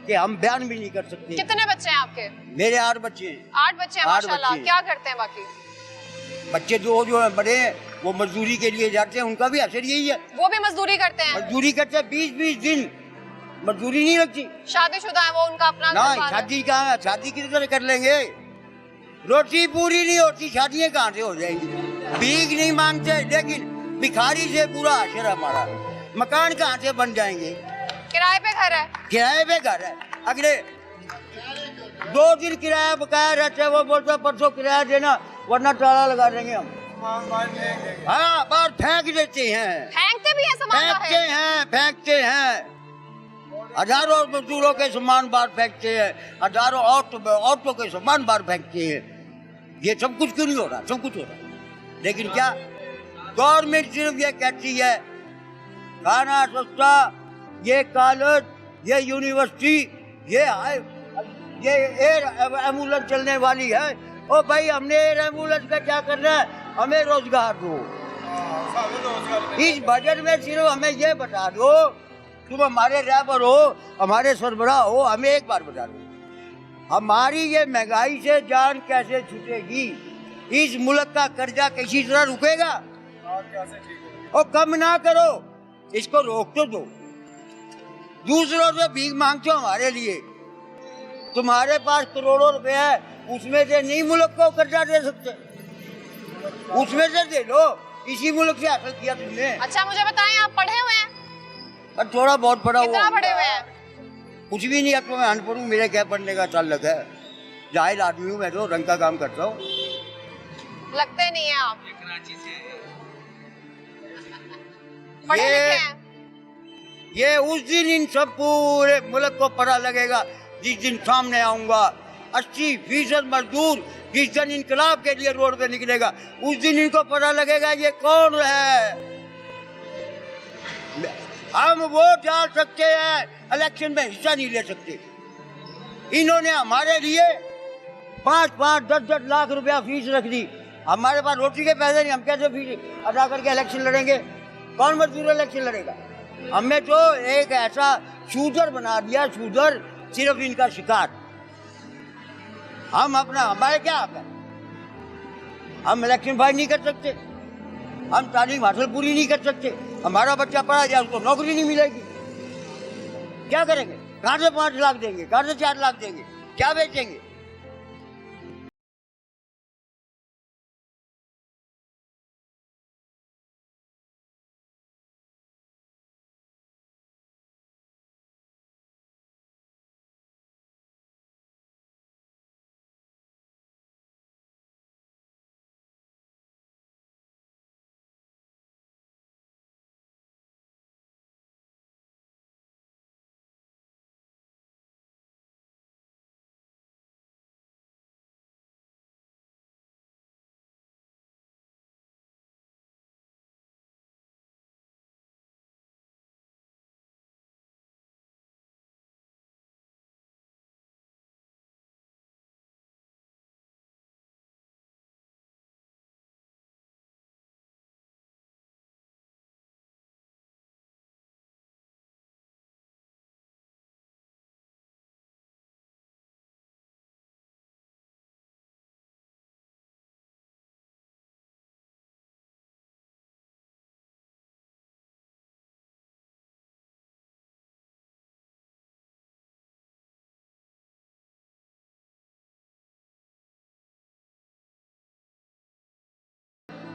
कि हम बयान भी नहीं कर सकते। कितने बच्चे हैं आपके? मेरे 8 बच्चे हैं। 8 बच्चे हैं, माशाल्लाह। क्या करते हैं बाकी बच्चे? जो है बड़े हैं वो मजदूरी के लिए जाते हैं, उनका भी असर यही है। वो भी मजदूरी करते हैं? मजदूरी करते हैं, 20-20 दिन मजदूरी नहीं लगती। शादीशुदा है वो, उनका अपना नहीं, शादी कहाँ, शादी किस तरह कर लेंगे? रोटी पूरी नहीं होती, शादियाँ कहाँ से हो जाएंगी? भीख नहीं मांगते, लेकिन भिखारी से बुरा असर है हमारा। मकान कहाँ से बन जाएंगे? किराए पे घर है? किराए पे घर है। अगले 2 दिन किराया बकाया रहता है, वो बोलता परसों किराया देना वरना ताला लगा देंगे हम। हाँ, बाहर फेंक देते हैं। फेंकते भी है सामान? फेंकते हैं। हजारों मजदूरों के सामान बाहर फेंकते हैं, हजारों औरतों के सामान बाहर फेंकते हैं। ये सब कुछ क्यों नहीं हो रहा? सब कुछ हो रहा। लेकिन क्या गवर्नमेंट सिर्फ ये कहती है खाना सस्ता, ये कॉलेज, ये यूनिवर्सिटी, ये एयर एम्बुलेंस चलने वाली है। ओ भाई, हमने एयर एम्बुलेंस का क्या करना है? हमें रोजगार दो। इस बजट में सिर्फ हमें ये बता दो, तुम हमारे रहबर हो, हमारे सरबराह हो, हमें एक बार बता दो हमारी ये महंगाई से जान कैसे छूटेगी? इस मुल्क का कर्जा किसी तरह रुकेगा? और कम ना करो, इसको रोक तो दो। दूसरों से भीख मांगते हो हमारे लिए। तुम्हारे पास करोड़ों रुपए है, उसमें से नहीं मुल्क को कर्जा दे सकते, उसमें से दे लो। इसी मुल्क से हासिल किया तुमने। अच्छा मुझे बताएं, आप पढ़े हुए हैं? थोड़ा बहुत पढ़ा हुआ। कितना पढ़े हुए हैं? कुछ भी नहीं, अब तो मैं अनपढ़ हूँ, मेरे क्या पढ़ने का ताल्लुक है? जाहिल आदमी हूँ मैं, तो रंग का काम करता हूँ। लगते नहीं है आप। पढ़े लिखे हैं? ये उस दिन इन सब पूरे मुल्क को पता लगेगा जिस दिन सामने आऊंगा। 80% मजदूर जिस दिन इनकलाब के लिए रोड पे निकलेगा, उस दिन इनको पता लगेगा ये कौन है। हम वोट डाल सकते हैं, इलेक्शन में हिस्सा नहीं ले सकते। इन्होंने हमारे लिए 5-5, 10-10 लाख रुपया फीस रख दी। हमारे पास रोटी के पैसे नहीं, हम कैसे फीस अदा करके इलेक्शन लड़ेंगे? कौन मजदूर इलेक्शन लड़ेगा? हमें तो एक ऐसा शूदर बना दिया, शूदर, सिर्फ इनका शिकार। हम अपना, हमारे क्या हक है? हम इलेक्शन फाइट नहीं कर सकते, हम तालीम हासिल पूरी नहीं कर सकते, हमारा बच्चा पढ़ा जाए उसको नौकरी नहीं मिलेगी। क्या करेंगे? कहाँ से 5 लाख देंगे? कहाँ से 4 लाख देंगे? क्या बेचेंगे?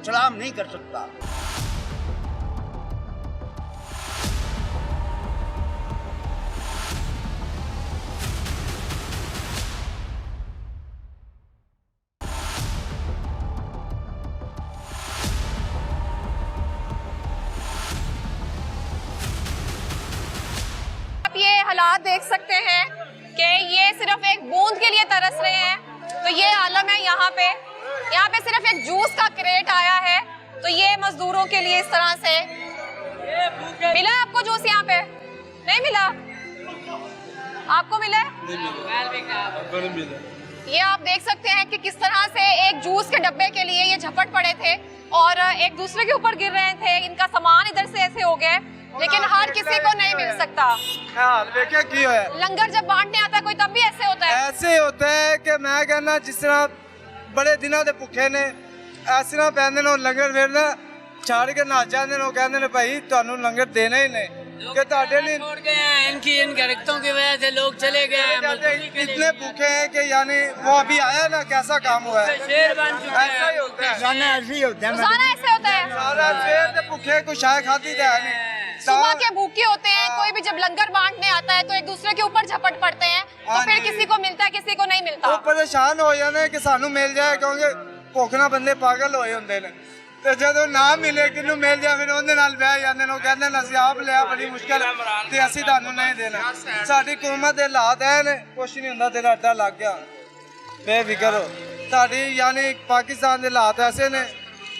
सलाम नहीं कर सकता। ये हालात देख सकते हैं कि ये सिर्फ एक बूंद के लिए तरस रहे हैं, तो ये आलम है यहाँ पे सिर्फ एक जूस का क्रेट आया है, तो ये मजदूरों के लिए इस तरह से। मिला आपको जूस यहाँ पे? नहीं मिला? आपको मिला? ये आप देख सकते हैं कि किस तरह से एक जूस के डब्बे के लिए ये झपट पड़े थे और एक दूसरे के ऊपर गिर रहे थे। इनका सामान इधर से ऐसे हो गया, लेकिन हर किसी को नहीं मिल सकता। लंगर जब बांटने आता है कोई तब भी ऐसे होता है। ऐसे होता है कि मैं कहना जिस तरह बड़े दिनों के भुखे ने इस तरह पैंदे ने लंगर फिर ना छाड़ के ना जाते ने कहते ने भाई तुहानू लंगर देना ही नहीं कि ਤੁਹਾਡੇ लिए छोड़ गए हैं, इनकी इन हरकतों की वजह से लोग चले गए हैं। इतने भूखे हैं कि यानी वो अभी आया ना कैसा काम हुआ है। शेर बन चुके हैं। ऐसा ही होता है, रोजाना ऐसे ही होता है। रोजाना ऐसे होता है। सारा शेर के भूखे कुछ आए खाती है नहीं। सुबह के भूखे होते हैं, कोई भी जब लंगर बांटने आता है तो एक दूसरे के ऊपर झपट पड़ते हैं, तो फिर किसी को मिलता है किसी को नहीं मिलता। वो परेशान हो जाने कि सानू मिल जाए क्योंकि भुख ना बंदे पागल होए ਹੁੰਦੇ ਨੇ ਤੇ ਜਦੋਂ ਨਾ ਮਿਲੇ ਕਿਨੂੰ ਮਿਲ ਜਾ ਫਿਰ ਉਹਦੇ ਨਾਲ ਬਹਿ ਜਾਂਦੇ ਨੇ। ਉਹ ਕਹਿੰਦੇ ਨੇ ਅਸੀਂ ਆਪ ਲਿਆ ਬੜੀ ਮੁਸ਼ਕਲ ਤੇ ਅਸੀਂ ਤੁਹਾਨੂੰ ਨਹੀਂ ਦੇਣਾ। ਸਾਡੀ ਕੌਮਤ ਦੇ ਹਾਲਾਤ ਐ ਨੇ ਕੁਛ ਨਹੀਂ ਹੁੰਦਾ ਤੇਰਾ ਅੱਡਾ ਲੱਗ ਗਿਆ ਬੇਫਿਕਰ ਹੋ। ਸਾਡੀ ਯਾਨੀ ਪਾਕਿਸਤਾਨ ਦੇ ਹਾਲਾਤ ਐਸੇ ਨੇ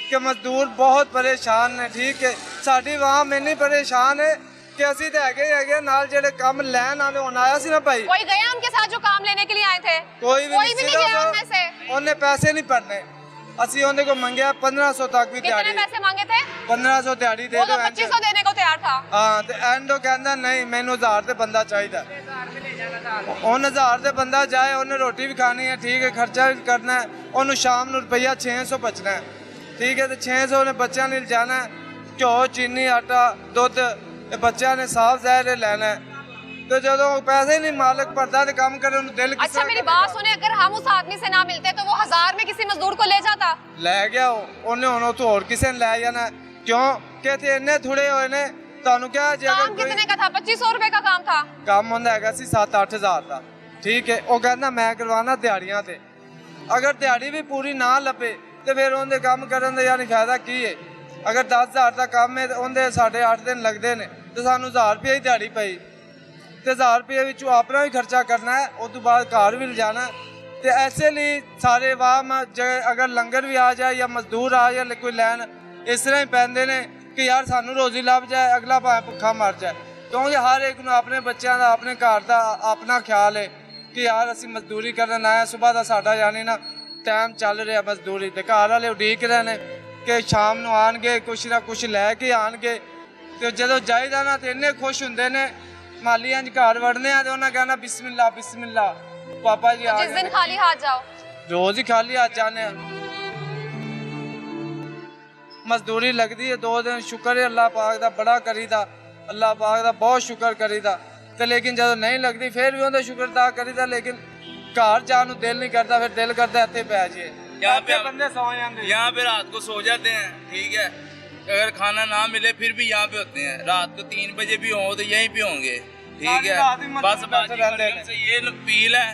ਕਿ ਮਜ਼ਦੂਰ ਬਹੁਤ ਪਰੇਸ਼ਾਨ ਨੇ। ਠੀਕ ਹੈ ਸਾਡੀ ਆਵਾਮ ਇੰਨੀ ਪਰੇਸ਼ਾਨ ਹੈ कि ਅਸੀਂ ਤੇ ਹੈਗੇ ਨਾਲ ਜਿਹੜੇ ਕੰਮ ਲੈਣ ਆਲੇ ਹੁਣ ਆਇਆ ਸੀ ਨਾ ਭਾਈ कोई गया उनके साथ जो काम लेने के लिए आए थे? कोई भी नहीं गया उनमें से। ਉਹਨੇ ਪੈਸੇ ਨਹੀਂ ਭਰਨੇ। ਅਸੀਂ ਉਹਦੇ ਕੋਲ ਮੰਗਿਆ 1500 ਤੱਕ ਵੀ कितने ਦਿਹਾੜੀ। पैसे मांगे थे? 1500 ਦਿਹਾੜੀ ਦੇ वो ਦਿਓ तो 2500 देने को तैयार था। ਹਾਂ ਤੇ ਐਂਡ ਉਹ ਕਹਿੰਦਾ ਨਹੀਂ ਮੈਨੂੰ 1000 ਤੇ ਬੰਦਾ ਚਾਹੀਦਾ। ਉਹਨ 1000 ਤੇ ਬੰਦਾ ਜਾਏ ਉਹਨੇ ਰੋਟੀ ਵੀ ਖਾਣੀ ਹੈ ਠੀਕ ਹੈ ਖਰਚਾ ਵੀ ਕਰਨਾ ਹੈ ਉਹਨੂੰ ਸ਼ਾਮ ਨੂੰ ਰੁਪਈਆ 600 ਬਚਣਾ ਹੈ ਠੀਕ ਹੈ ਤੇ 600 ਨੇ ਬੱਚਿਆਂ ਨੇ ਜਾਣਾ ਘਿਓ ਚੀਨੀ ਆਟਾ ਦੁੱਧ ਇਹ ਬੱਚਿਆਂ ਨੇ ਸਾਫ ਜ਼ਹਿਰ ਲੈਣਾ ਹੈ तो ਜਦੋਂ पैसे नहीं मालिक भरता तो काम करे दिल अच्छा मेरी बात सुने, अगर हम उस आदमी से ना मिलते तो वो 1000 में किसी मजदूर को ले जाता? ਲੈ ਗਿਆ ਉਹਨੇ ਹੁਣ ਉੱਥੋਂ ਹੋਰ ਕਿਸੇ ਨੇ ਲੈ ਜਾਣਾ ਕਿਉਂ ਕਿ ਇੱਥੇ ਇੰਨੇ ਥੋੜੇ ਹੋਏ ਨੇ। ਤੁਹਾਨੂੰ ਕਿਹਾ ਜੇ काम ਅਗਰ कितने का था? 2500 रुपए का काम था। ਕੰਮ ਹੁੰਦਾ ਹੈਗਾ ਸੀ 7-8 ਹਜ਼ਾਰ ਦਾ ਠੀਕ ਹੈ। ਉਹ ਕਹਿੰਦਾ ਮੈਂ ਕਰਵਾਉਣਾ ਦਿਹਾੜੀਆਂ ਤੇ ਅਗਰ ਦਿਹਾੜੀ ਵੀ ਪੂਰੀ ਨਾ ਲੱਭੇ ਤੇ ਫਿਰ ਉਹਦੇ ਕੰਮ ਕਰਨ ਦਾ ਯਾਨੀ ਫਾਇਦਾ ਕੀ ਹੈ। ਅਗਰ 10000 ਦਾ ਕੰਮ ਹੈ ਤੇ ਉਹਦੇ 8.5 ਦਿਨ ਲੱਗਦੇ ਨੇ ਤੇ ਸਾਨੂੰ 1000 ਰੁਪਏ ਦੀ ਦਿਹਾੜੀ ਪਈ ਤੇ 1000 ਰੁਪਏ ਵਿੱਚੋਂ ਆਪਣਾ ਵੀ ਖਰਚਾ ਕਰਨਾ ਹੈ ਉਸ ਤੋਂ ਬਾਅਦ ਘਰ ਵੀ ਲਿਜਾਣਾ ਤੇ ਐਸੇ ਲਈ ਸਾਰੇ ਵਾਮ ਅਗਰ ਲੰਗਰ ਵੀ ਆ ਜਾਏ ਜਾਂ ਮਜ਼ਦੂਰ ਆ ਜਾਏ ਕੋਈ ਲੈਣ ਇਸ ਤਰ੍ਹਾਂ ਹੀ ਪੈਂਦੇ ਨੇ ਕਿ ਯਾਰ ਸਾਨੂੰ ਰੋਜ਼ੀ ਲੱਭ ਜਾਏ ਅਗਲਾ ਭਾਵੇਂ ਭੁੱਖਾ ਮਰ ਜਾਏ ਕਿਉਂਕਿ ਹਰ ਇੱਕ ਨੂੰ ਆਪਣੇ ਬੱਚਿਆਂ ਦਾ ਆਪਣੇ ਘਰ ਦਾ ਆਪਣਾ ਖਿਆਲ ਹੈ ਕਿ ਯਾਰ ਅਸੀਂ ਮਜ਼ਦੂਰੀ ਕਰਨ ਆਏ ਸਵੇਰ ਦਾ ਸਾਡਾ ਯਾਨੀ ਨਾ ਟਾਈਮ ਚੱਲ ਰਿਹਾ ਮਜ਼ਦੂਰੀ ਤੇ ਘਰ ਵਾਲੇ ਉਡੀਕ ਰਹੇ ਨੇ ਕਿ ਸ਼ਾਮ ਨੂੰ ਆਣਗੇ ਕੁਛ ਨਾ ਕੁਛ ਲੈ ਕੇ ਆਣਗੇ ਤੇ ਜਦੋਂ ਜਾਈਦਾ ਨਾ ਤੇ ਇੰਨੇ ਖੁਸ਼ ਹੁੰਦੇ ਨੇ ਮਾਲੀਆਂ ਚ ਘਰ ਵੜਨੇ ਆ ਤੇ ਉਹਨਾਂ ਕਹਿਣਾ ਬਿਸਮਿਲ੍ਲਾ ਬਿਸਮਿਲ੍ਲਾ ਪਾਪਾ ਜੀ ਆ जिस दिन खाली हाथ जाओ। ਰੋਜ਼ ਹੀ ਖਾਲੀ ਹੱਥ ਜਾਂਦੇ ਆ। ਮਜ਼ਦੂਰੀ ਲੱਗਦੀ ਹੈ 2 ਦਿਨ ਸ਼ੁਕਰ ਹੈ ਅੱਲਾਹ ਪਾਕ ਦਾ ਬੜਾ ਕਰੀਦਾ ਅੱਲਾਹ ਪਾਕ ਦਾ ਬਹੁਤ ਸ਼ੁਕਰ ਕਰੀਦਾ ਤੇ ਲੇਕਿਨ ਜਦੋਂ ਨਹੀਂ ਲੱਗਦੀ ਫਿਰ ਵੀ ਉਹਦਾ ਸ਼ੁਕਰ ਅਦਾ ਕਰੀਦਾ ਲੇਕਿਨ ਘਰ ਜਾਣ ਨੂੰ ਦਿਲ ਨਹੀਂ ਕਰਦਾ ਫਿਰ ਦਿਲ ਕਰਦਾ ਇੱਥੇ ਪੈ ਜਾਈਏ। यहाँ पे ਬੰਦੇ ਸੌ ਜਾਂਦੇ यहाँ पे रात को सो जाते हैं ठीक है। अगर खाना ना मिले फिर भी यहाँ पे होते हैं रात को 3 बजे भी हो तो यहीं पे होंगे ठीक सारी है। रात ही मजदूर बस बाकी बैठे रहते मरकम से ये अपील है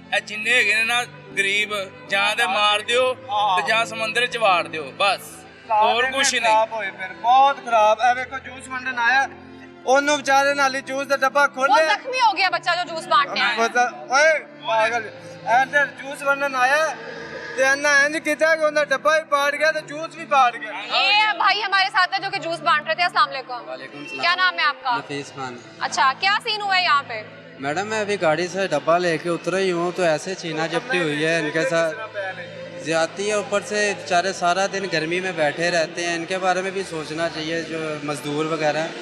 ਇਹ ਜਿੰਨੇ ਹੈਗੇ ਨੇ ਨਾ ਗਰੀਬ ਜਾਂ ਤੇ ਮਾਰ ਦਿਓ ਤੇ ਜਾਂ ਸਮੁੰਦਰ ਚ ਵਾੜ ਦਿਓ ਬਸ ਹੋਰ ਕੁਛ ਨਹੀਂ। ਖਰਾਬ ਹੋਏ ਫਿਰ ਬਹੁਤ ਖਰਾਬ ਐ ਵੇਖੋ ਜੂਸ ਵੰਡਣ ਆਇਆ ਉਹਨੂੰ ਵਿਚਾਰੇ ਨਾਲ ਹੀ ਜੂਸ ਦਾ ਡੱਬਾ वो ਖੋਲਿਆ जख्मी हो गया बच्चा जो जूस बांटने आया। ਓਏ ਪਾਗਲ ਐਂਟਰ ਜੂਸ ਵੰਡਣ ਆਇਆ ਤੇ ਇਹਨਾਂ ਇੰਜ ਕੀਤਾ ਕਿ ਉਹਦਾ ਡੱਬਾ ਵੀ ਪਾੜ ਗਿਆ ਤੇ ਜੂਸ ਵੀ ਪਾੜ ਗਿਆ। ये भाई हमारे साथ है जो कि जूस बांट रहे थे। अस्सलाम वालेकुम। क्या नाम है आपका? नफीस खान। अच्छा क्या सीन हुआ है यहाँ पे? मैडम मैं अभी गाड़ी से डब्बा लेके उतरा ही हूँ तो ऐसे छीना झपटी हुई है इनके साथ ज्यादती है। ऊपर से बेचारे सारा दिन गर्मी में बैठे रहते हैं। इनके बारे में भी सोचना चाहिए जो मजदूर वगैरह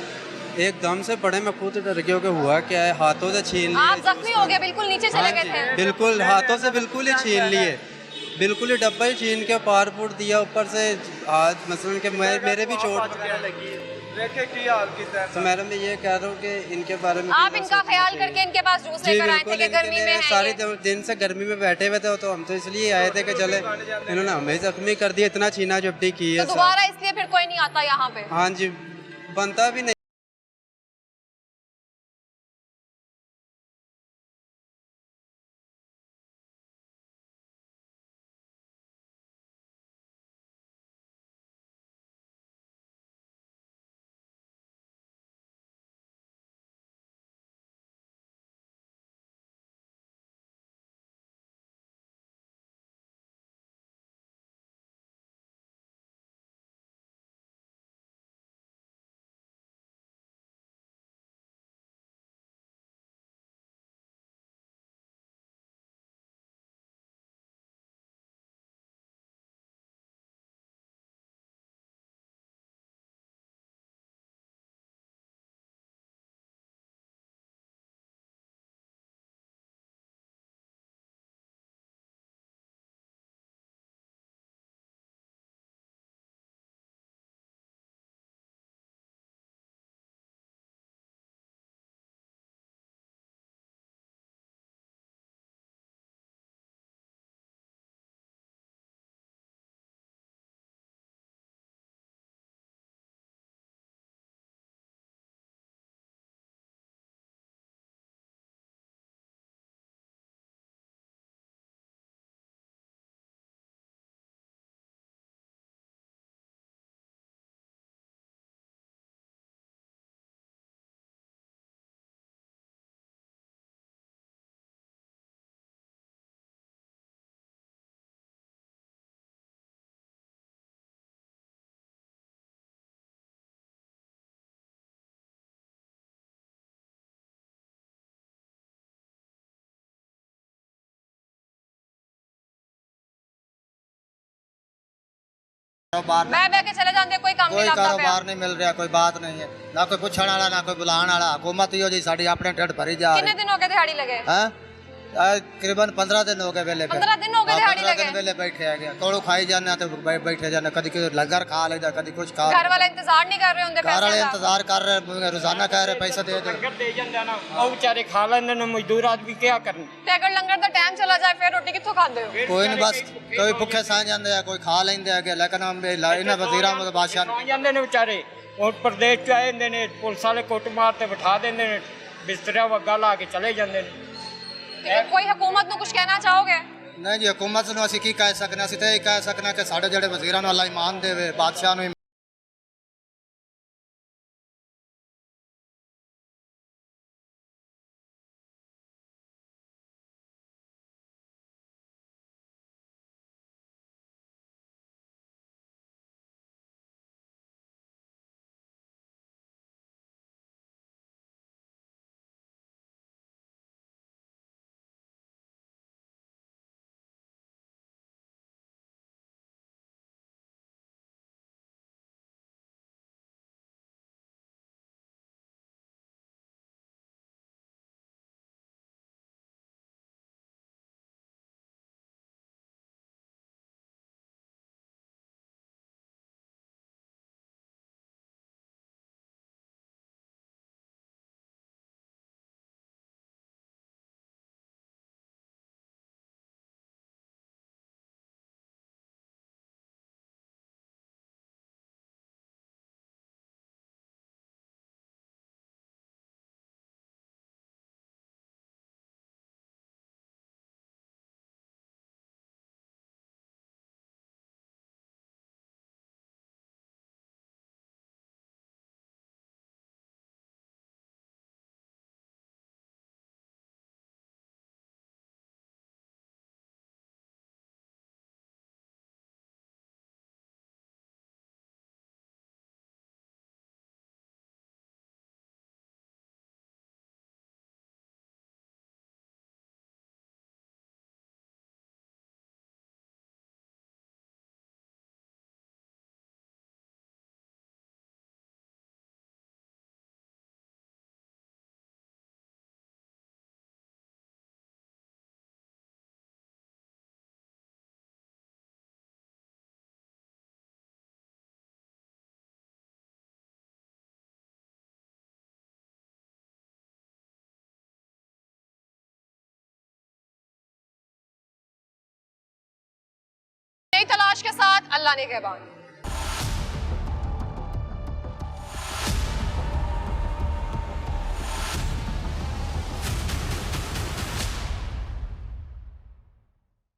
एकदम से पड़े। मैं खुद डर गया कि हुआ क्या है हाथों से छीन लिए। आप जख्मी हो गए बिल्कुल नीचे चले गए थे? बिल्कुल हाथों से बिल्कुल ही छीन लिए बिल्कुल ही डब्बा ही छीन के पार फूट दिया। ऊपर से हाथ मसलन के मेरे भी चोट वगैरह लगी है देखे की हाल किया है तो मैडम मैं ये कह रहा हूँ कि इनके बारे में आप भी इनका सोचना ख्याल चाहिए। करके इनके पास जूस जी लेकर आए थे बिल्कुल, कि इनके गर्मी में लिए है सारे ये। दिन से गर्मी में बैठे हुए थे, तो हम तो इसलिए आए थे कि चले, इन्होंने हमें जख्मी कर दिया, इतना छीना झपटी की है तो दोबारा इसलिए फिर कोई नहीं आता यहाँ पे। हाँ जी, बनता भी नहीं। बह बह के चले जाते कोई काम नहीं कोई लगता कारोबार नहीं मिल रहा, कोई बात नहीं है, ना कोई पूछने वाला ना कोई बुलाने वाला। हुकूमत ही हो जी साड़ी अपने ढिड भरी जा कितने रही दिन हो गए दिहाड़ी लगे? है। तकरीबन 15 दिन हो गए वेले 15 दिन हो गए दिहाड़ी 15 लगे? दिन वेले बैठे आ गया, तोड़ू खाई जाने तो बैठे जाने, कभी लंगर खा लेदा, कभी कुछ खा घर वाले इंतजार नहीं कर रहे होंगे घर वाले पैसे का? इंतजार कर रहे, रोजाना कह रहे पैसा दे दो। ਉਹ ਵਿਚਾਰੇ ਖਾ ਲੈਂਦੇ ਨੇ ਮਜ਼ਦੂਰ ਆਦਮੀ ਕੀ ਕਰਨ। ਤੇ ਅਗਰ ਲੰਗਰ ਦਾ ਟਾਈਮ ਚਲਾ ਜਾਏ ਫਿਰ ਰੋਟੀ ਕਿੱਥੋਂ ਖਾਂਦੇ ਹੋ? कोई नहीं, बस कोई भुखे सह जाते हैं, कोई खा लेंगे आगे, लेकिन हम इन्हें वजीरा बादशाह ਆ ਜਾਂਦੇ ਨੇ ਵਿਚਾਰੇ। ਹੁਣ ਪ੍ਰਦੇਸ਼ ਚ ਆਏ ਹੁੰਦੇ ਨੇ, ਪੁਲਿਸ ਵਾਲੇ ਕੁੱਟ ਮਾਰ ਤੇ ਬਿਠਾ ਦਿੰਦੇ ਨੇ, ਬਿਸਤਰਾ ਵੱਗਾ ਲਾ ਕੇ ਚਲੇ ਜਾਂਦੇ ਨੇ। ਤੇ ਕੋਈ ਹਕੂਮਤ ਨੂੰ ਕੁਝ ਕਹਿਣਾ ਚਾਹੋਗੇ? नहीं जी, हुकूमत ਨੂੰ ਅਸੀਂ ਕੀ ਕਹਿ ਸਕਨੇ, ਅਸੀਂ ਤਾਂ ਇਹ ਕਹਿ ਸਕਨੇ ਕਿ ਸਾਡੇ ਜਿਹੜੇ ਵਜ਼ੀਰਾਂ ਨੂੰ ਅੱਲਾ ਇਮਾਨ ਦੇਵੇ, ਬਾਦਸ਼ਾਹ ਨੂੰ अल्लाह ने कहबान।